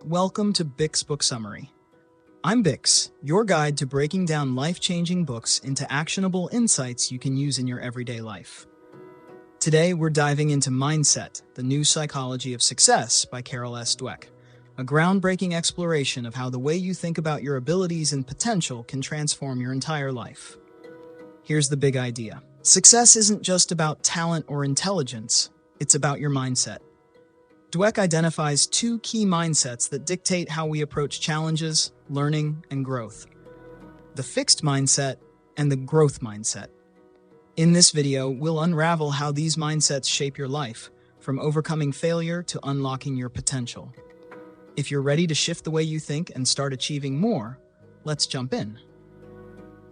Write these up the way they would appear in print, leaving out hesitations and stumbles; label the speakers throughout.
Speaker 1: Welcome to Bix Book Summary. I'm Bix, your guide to breaking down life-changing books into actionable insights you can use in your everyday life. Today, we're diving into Mindset, the New Psychology of Success by Carol S. Dweck, a groundbreaking exploration of how the way you think about your abilities and potential can transform your entire life. Here's the big idea. Success isn't just about talent or intelligence, it's about your mindset. Dweck identifies two key mindsets that dictate how we approach challenges, learning, and growth: the fixed mindset and the growth mindset. In this video, we'll unravel how these mindsets shape your life, from overcoming failure to unlocking your potential. If you're ready to shift the way you think and start achieving more, let's jump in.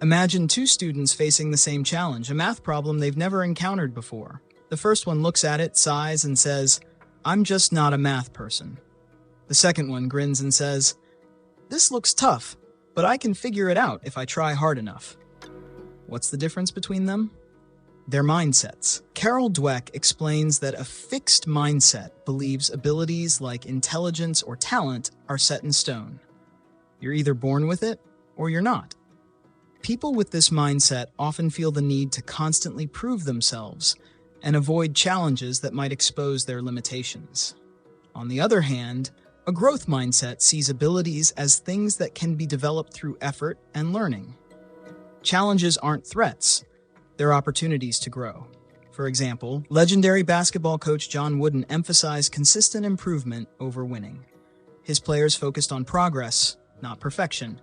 Speaker 1: Imagine two students facing the same challenge, a math problem they've never encountered before. The first one looks at it, sighs, and says, "I'm just not a math person." The second one grins and says, "This looks tough, but I can figure it out if I try hard enough." What's the difference between them? Their mindsets. Carol Dweck explains that a fixed mindset believes abilities like intelligence or talent are set in stone. You're either born with it or you're not. People with this mindset often feel the need to constantly prove themselves and avoid challenges that might expose their limitations. On the other hand, a growth mindset sees abilities as things that can be developed through effort and learning. Challenges aren't threats, they're opportunities to grow. For example, legendary basketball coach John Wooden emphasized consistent improvement over winning. His players focused on progress, not perfection,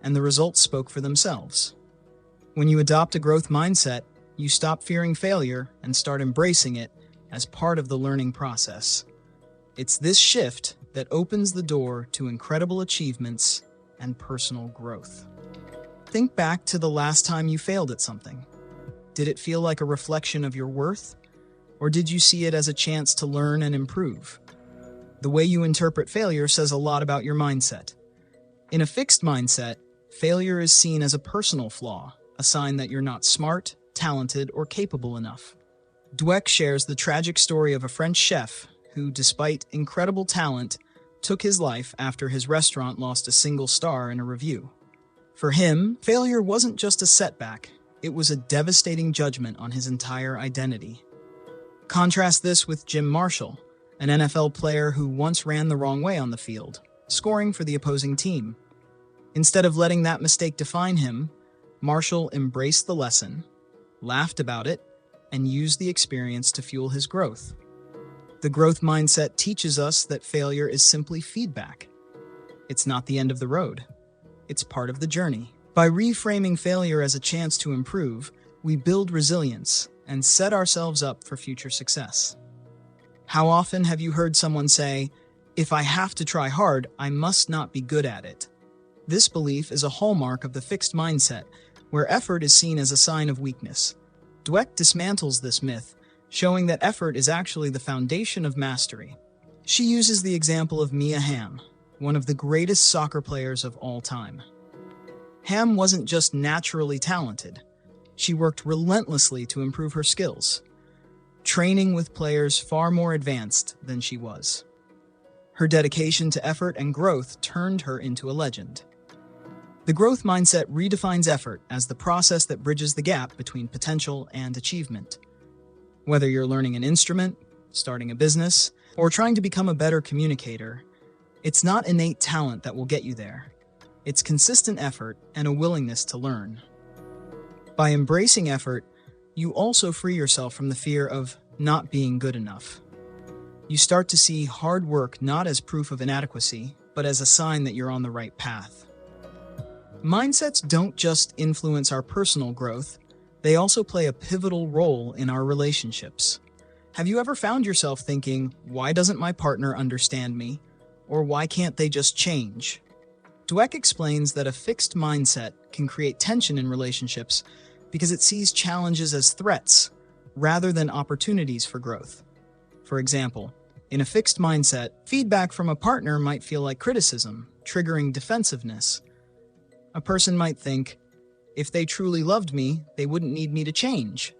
Speaker 1: and the results spoke for themselves. When you adopt a growth mindset, you stop fearing failure and start embracing it as part of the learning process. It's this shift that opens the door to incredible achievements and personal growth. Think back to the last time you failed at something. Did it feel like a reflection of your worth? Or did you see it as a chance to learn and improve? The way you interpret failure says a lot about your mindset. In a fixed mindset, failure is seen as a personal flaw, a sign that you're not smart, talented, or capable enough. Dweck shares the tragic story of a French chef who, despite incredible talent, took his life after his restaurant lost a single star in a review. For him, failure wasn't just a setback, it was a devastating judgment on his entire identity. Contrast this with Jim Marshall, an NFL player who once ran the wrong way on the field, scoring for the opposing team. Instead of letting that mistake define him, Marshall embraced the lesson, laughed about it, and used the experience to fuel his growth. The growth mindset teaches us that failure is simply feedback. It's not the end of the road. It's part of the journey. By reframing failure as a chance to improve, we build resilience and set ourselves up for future success. How often have you heard someone say, "If I have to try hard, I must not be good at it"? This belief is a hallmark of the fixed mindset, where effort is seen as a sign of weakness. Dweck dismantles this myth, showing that effort is actually the foundation of mastery. She uses the example of Mia Hamm, one of the greatest soccer players of all time. Hamm wasn't just naturally talented. She worked relentlessly to improve her skills, training with players far more advanced than she was. Her dedication to effort and growth turned her into a legend. The growth mindset redefines effort as the process that bridges the gap between potential and achievement. Whether you're learning an instrument, starting a business, or trying to become a better communicator, it's not innate talent that will get you there. It's consistent effort and a willingness to learn. By embracing effort, you also free yourself from the fear of not being good enough. You start to see hard work not as proof of inadequacy, but as a sign that you're on the right path. Mindsets don't just influence our personal growth, they also play a pivotal role in our relationships. Have you ever found yourself thinking, "Why doesn't my partner understand me?" Or "Why can't they just change?" Dweck explains that a fixed mindset can create tension in relationships because it sees challenges as threats rather than opportunities for growth. For example, in a fixed mindset, feedback from a partner might feel like criticism, triggering defensiveness. A person might think, "If they truly loved me, they wouldn't need me to change."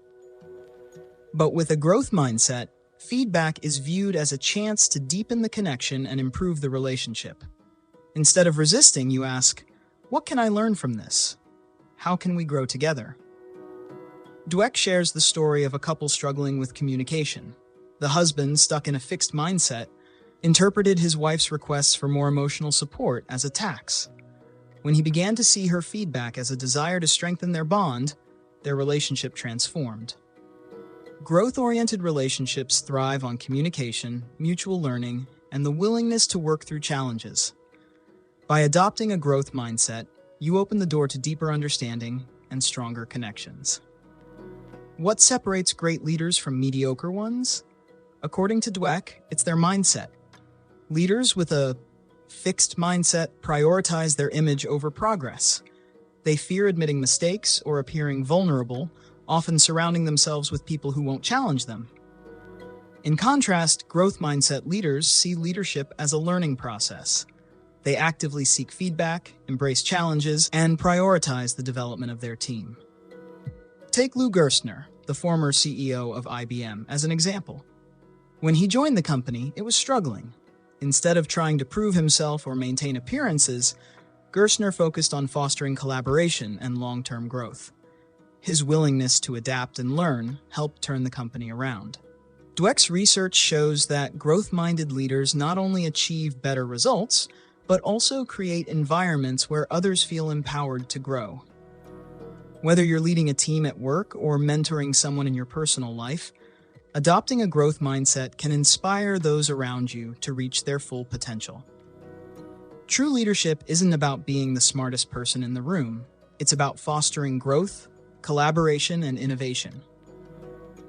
Speaker 1: But with a growth mindset, Feedback is viewed as a chance to deepen the connection and improve the relationship. Instead of resisting, you ask, "What can I learn from this? How can we grow together?" Dweck shares the story of a couple struggling with communication. The husband, stuck in a fixed mindset, interpreted his wife's requests for more emotional support as a tax. When he began to see her feedback as a desire to strengthen their bond, their relationship transformed. Growth-oriented relationships thrive on communication, mutual learning, and the willingness to work through challenges. By adopting a growth mindset, you open the door to deeper understanding and stronger connections. What separates great leaders from mediocre ones? According to Dweck, it's their mindset. Leaders with a fixed mindset prioritize their image over progress. They fear admitting mistakes or appearing vulnerable, often surrounding themselves with people who won't challenge them. In contrast, growth mindset leaders see leadership as a learning process. They actively seek feedback, embrace challenges, and prioritize the development of their team. Take Lou Gerstner, the former CEO of IBM, as an example. When he joined the company, it was struggling. Instead of trying to prove himself or maintain appearances, Gerstner focused on fostering collaboration and long-term growth. His willingness to adapt and learn helped turn the company around. Dweck's research shows that growth-minded leaders not only achieve better results, but also create environments where others feel empowered to grow. Whether you're leading a team at work or mentoring someone in your personal life, adopting a growth mindset can inspire those around you to reach their full potential. True leadership isn't about being the smartest person in the room. It's about fostering growth, collaboration, and innovation.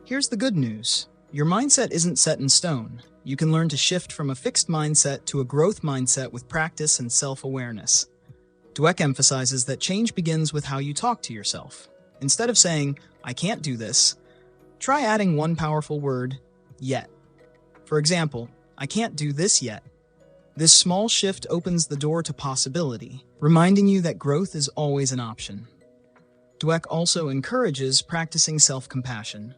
Speaker 1: Here's the good news. Your mindset isn't set in stone. You can learn to shift from a fixed mindset to a growth mindset with practice and self-awareness. Dweck emphasizes that change begins with how you talk to yourself. Instead of saying, "I can't do this," try adding one powerful word, "yet." For example, "I can't do this yet." This small shift opens the door to possibility, reminding you that growth is always an option. Dweck also encourages practicing self-compassion.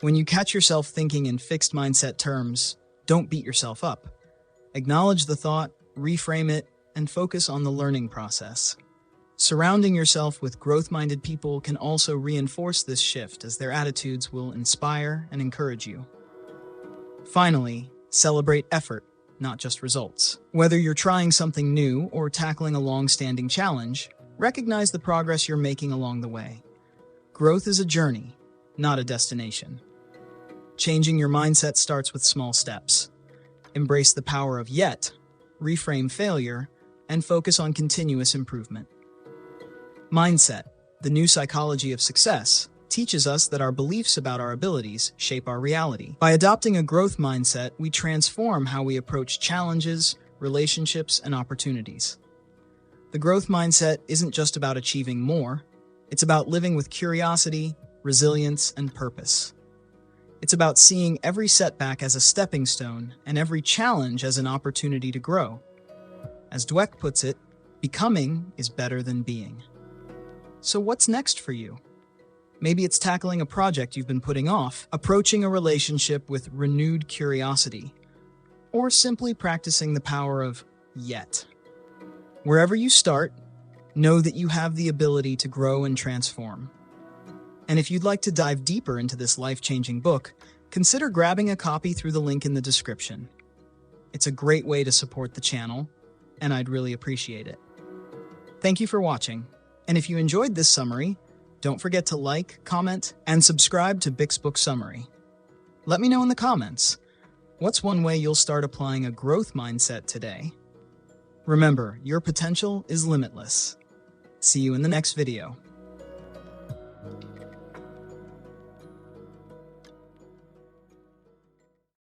Speaker 1: When you catch yourself thinking in fixed mindset terms, don't beat yourself up. Acknowledge the thought, reframe it, and focus on the learning process. Surrounding yourself with growth-minded people can also reinforce this shift, as their attitudes will inspire and encourage you. Finally, celebrate effort, not just results. Whether you're trying something new or tackling a long-standing challenge, recognize the progress you're making along the way. Growth is a journey, not a destination. Changing your mindset starts with small steps. Embrace the power of yet, reframe failure, and focus on continuous improvement. Mindset, the new psychology of success, teaches us that our beliefs about our abilities shape our reality. By adopting a growth mindset, we transform how we approach challenges, relationships, and opportunities. The growth mindset isn't just about achieving more. It's about living with curiosity, resilience, and purpose. It's about seeing every setback as a stepping stone and every challenge as an opportunity to grow. As Dweck puts it, becoming is better than being. So what's next for you? Maybe it's tackling a project you've been putting off, approaching a relationship with renewed curiosity, or simply practicing the power of yet. Wherever you start, know that you have the ability to grow and transform. And if you'd like to dive deeper into this life-changing book, consider grabbing a copy through the link in the description. It's a great way to support the channel, and I'd really appreciate it. Thank you for watching, and if you enjoyed this summary, don't forget to like, comment, and subscribe to Bix Book Summary. Let me know in the comments, what's one way you'll start applying a growth mindset today? Remember, your potential is limitless. See you in the next video.